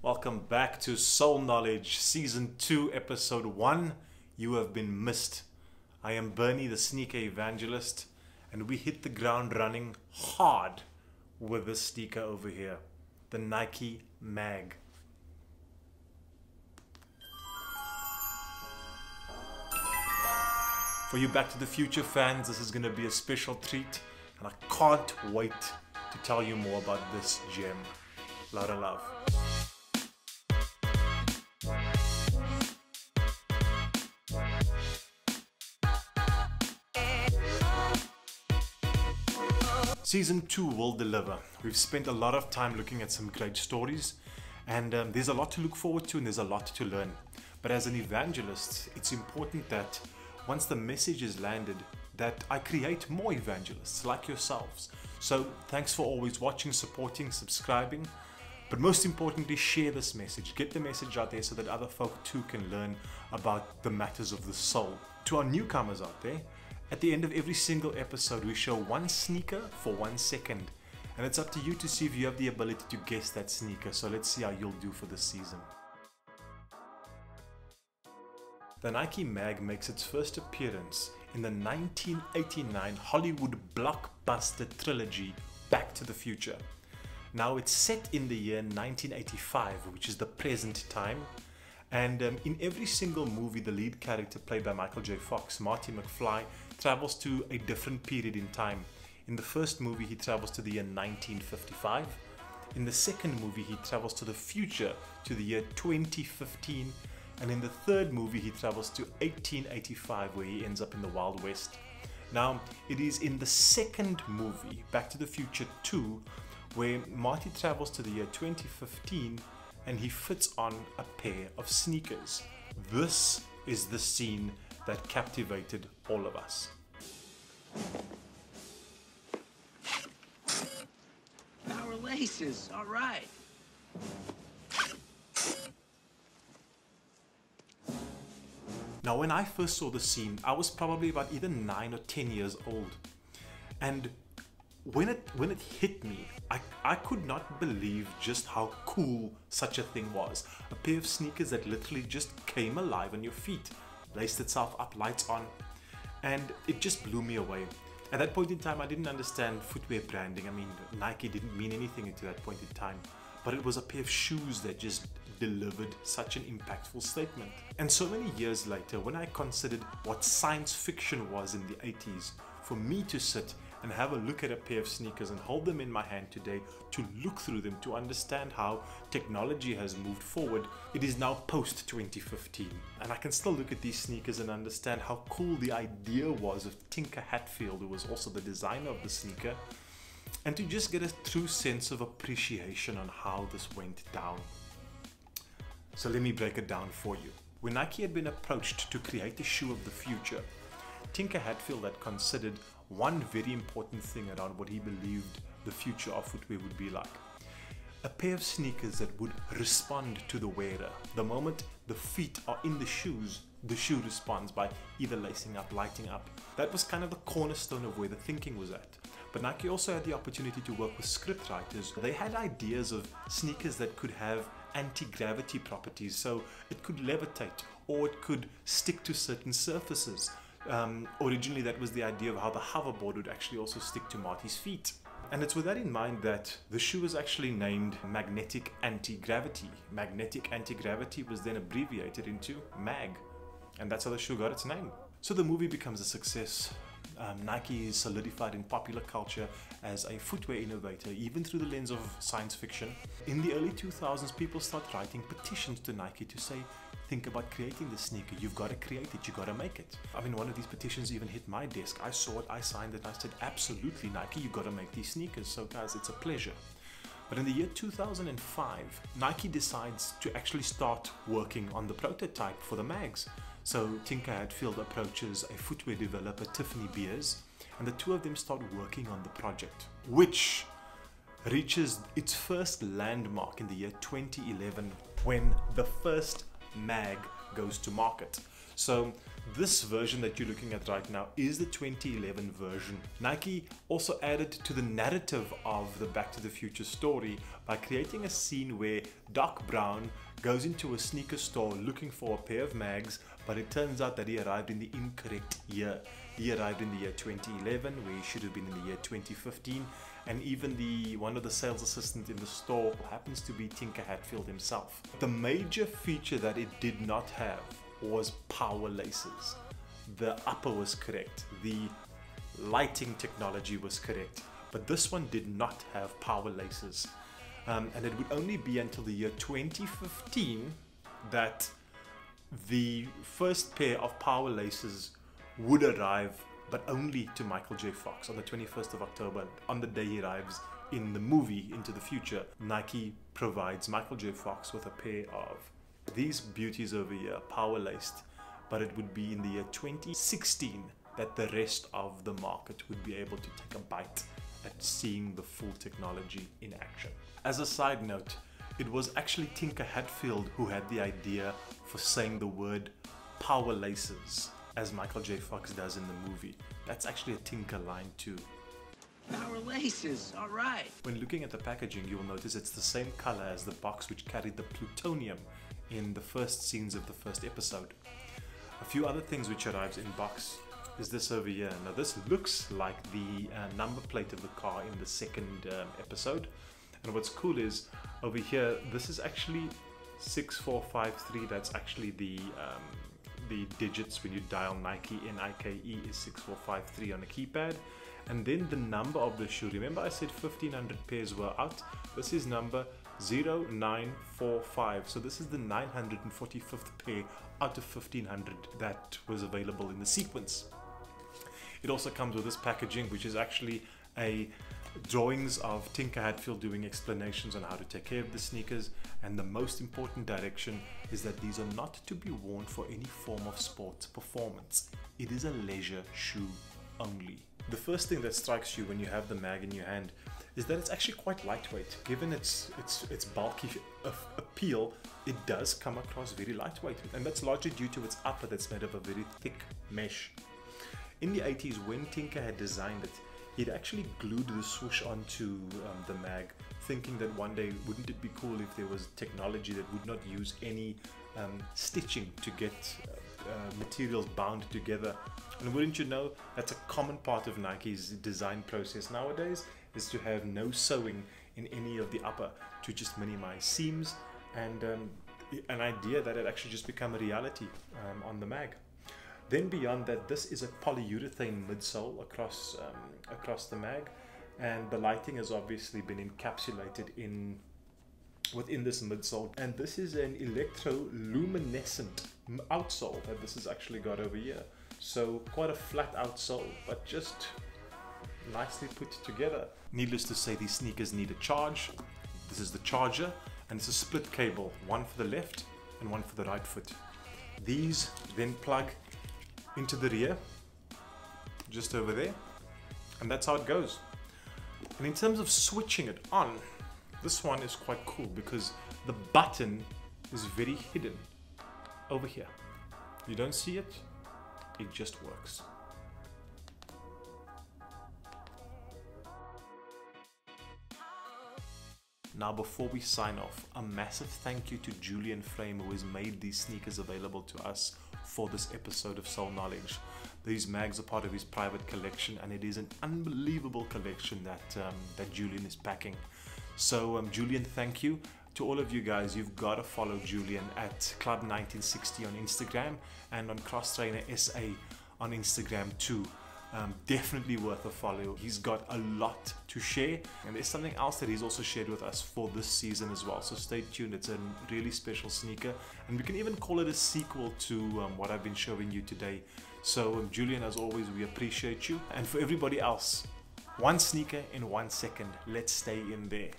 Welcome back to Soul Knowledge, Season 2, Episode 1. You have been missed. I am Bernie, the sneaker evangelist, and we hit the ground running hard with this sneaker over here, the Nike Mag. For you Back to the Future fans, this is going to be a special treat, and I can't wait to tell you more about this gem. Lot of love. Season 2 will deliver. We've spent a lot of time looking at some great stories, and there's a lot to look forward to and there's a lot to learn. But as an evangelist, it's important that once the message is landed, that I create more evangelists like yourselves. So thanks for always watching, supporting, subscribing, but most importantly, share this message. Get the message out there so that other folk too can learn about the matters of the soul. To our newcomers out there, at the end of every single episode, we show one sneaker for 1 second. And it's up to you to see if you have the ability to guess that sneaker. So let's see how you'll do for this season. The Nike Mag makes its first appearance in the 1989 Hollywood blockbuster trilogy, Back to the Future. Now it's set in the year 1985, which is the present time. And in every single movie, the lead character played by Michael J. Fox, Marty McFly, travels to a different period in time. In the first movie, he travels to the year 1955. In the second movie, he travels to the future, to the year 2015. And in the third movie, he travels to 1885, where he ends up in the Wild West. Now, it is in the second movie, Back to the Future 2, where Marty travels to the year 2015, and he fits on a pair of sneakers. This is the scene that captivated all of us. Power laces, all right. Now, when I first saw the scene, I was probably about either 9 or 10 years old. And when it hit me, I could not believe just how cool such a thing was. A pair of sneakers that literally just came alive on your feet, laced itself up, lights on, and it just blew me away. At that point in time, I didn't understand footwear branding. I mean, Nike didn't mean anything to that point in time, but it was a pair of shoes that just delivered such an impactful statement. And so many years later, when I considered what science fiction was in the 80s, for me to sit and have a look at a pair of sneakers and hold them in my hand today, to look through them, to understand how technology has moved forward. It is now post 2015, and I can still look at these sneakers and understand how cool the idea was of Tinker Hatfield, who was also the designer of the sneaker, and to just get a true sense of appreciation on how this went down. So let me break it down for you. When Nike had been approached to create a shoe of the future, Tinker Hatfield had considered one very important thing around what he believed the future of footwear would be like. A pair of sneakers that would respond to the wearer. The moment the feet are in the shoes, the shoe responds by either lacing up, lighting up. That was kind of the cornerstone of where the thinking was at. But Nike also had the opportunity to work with script writers. They had ideas of sneakers that could have anti-gravity properties, so it could levitate or it could stick to certain surfaces. Originally, that was the idea of how the hoverboard would actually also stick to Marty's feet. And it's with that in mind that the shoe was actually named Magnetic Anti-Gravity. Magnetic Anti-Gravity was then abbreviated into MAG, and that's how the shoe got its name. So the movie becomes a success. Nike is solidified in popular culture as a footwear innovator, even through the lens of science fiction. In the early 2000s, people start writing petitions to Nike to say, think about creating this sneaker, you've got to create it, you got to make it. I mean, one of these petitions even hit my desk. I saw it, I signed it, and I said, absolutely Nike, you've got to make these sneakers. So guys, it's a pleasure. But in the year 2005, Nike decides to actually start working on the prototype for the mags. So Tinker Hatfield approaches a footwear developer, Tiffany Beers, and the two of them start working on the project, which reaches its first landmark in the year 2011 when the first mag goes to market. So this version that you're looking at right now is the 2011 version. Nike also added to the narrative of the Back to the Future story by creating a scene where Doc Brown goes into a sneaker store looking for a pair of mags, but it turns out that he arrived in the incorrect year. He arrived in the year 2011 where he should have been in the year 2015, and even one of the sales assistants in the store happens to be Tinker Hatfield himself. The major feature that it did not have was power laces. The upper was correct, the lighting technology was correct, but this one did not have power laces. And it would only be until the year 2015 that the first pair of power laces would arrive, but only to Michael J. Fox on the 21st of October. On the day he arrives in the movie Into the Future, Nike provides Michael J. Fox with a pair of these beauties over here, power laced, but it would be in the year 2016 that the rest of the market would be able to take a bite at seeing the full technology in action. As a side note, it was actually Tinker Hatfield who had the idea for saying the word power laces, as Michael J. Fox does in the movie. That's actually a Tinker line too. Power laces, all right. When looking at the packaging, you will notice it's the same color as the box which carried the plutonium in the first scenes of the first episode. A few other things which arrives in box is this over here. Now this looks like the number plate of the car in the second episode, and what's cool is over here this is actually 6453. That's actually the digits when you dial Nike. Nike is 6453 on a keypad, and then the number of the shoe. Remember I said 1500 pairs were out. This is number 0945, so this is the 945th pair out of 1500 that was available in the sequence. It also comes with this packaging, which is actually a drawings of Tinker Hatfield doing explanations on how to take care of the sneakers, and the most important direction is that these are not to be worn for any form of sports performance. It is a leisure shoe only. The first thing that strikes you when you have the mag in your hand is that it's actually quite lightweight. Given its bulky appeal, it does come across very lightweight, and that's largely due to its upper that's made of a very thick mesh. In the 80s, when Tinker had designed it, he'd actually glued the swoosh onto the mag, thinking that one day wouldn't it be cool if there was technology that would not use any stitching to get materials bound together. And wouldn't you know, that's a common part of Nike's design process nowadays, is to have no sewing in any of the upper to just minimize seams, and an idea that had actually just become a reality on the mag. Then beyond that, this is a polyurethane midsole across the mag, and the lighting has obviously been encapsulated within this midsole, and this is an electroluminescent outsole that this has actually got over here. So quite a flat outsole, but just nicely put together. Needless to say, these sneakers need a charge. This is the charger, and it's a split cable, one for the left and one for the right foot. These then plug into the rear, just over there, and that's how it goes. And in terms of switching it on, this one is quite cool because the button is very hidden over here. You don't see it, it just works. Now before we sign off, a massive thank you to Julian Frame, who has made these sneakers available to us for this episode of Soul Knowledge. These mags are part of his private collection, and it is an unbelievable collection that Julian is packing. So Julian, thank you. To all of you guys, you've got to follow Julian at Club1960 on Instagram and on Cross Trainer SA on Instagram too. Definitely worth a follow. He's got a lot to share, and there's something else that he's also shared with us for this season as well, so stay tuned. It's a really special sneaker, and we can even call it a sequel to what I've been showing you today. So Julian, as always, we appreciate you, and for everybody else, one sneaker in 1 second. Let's stay in there.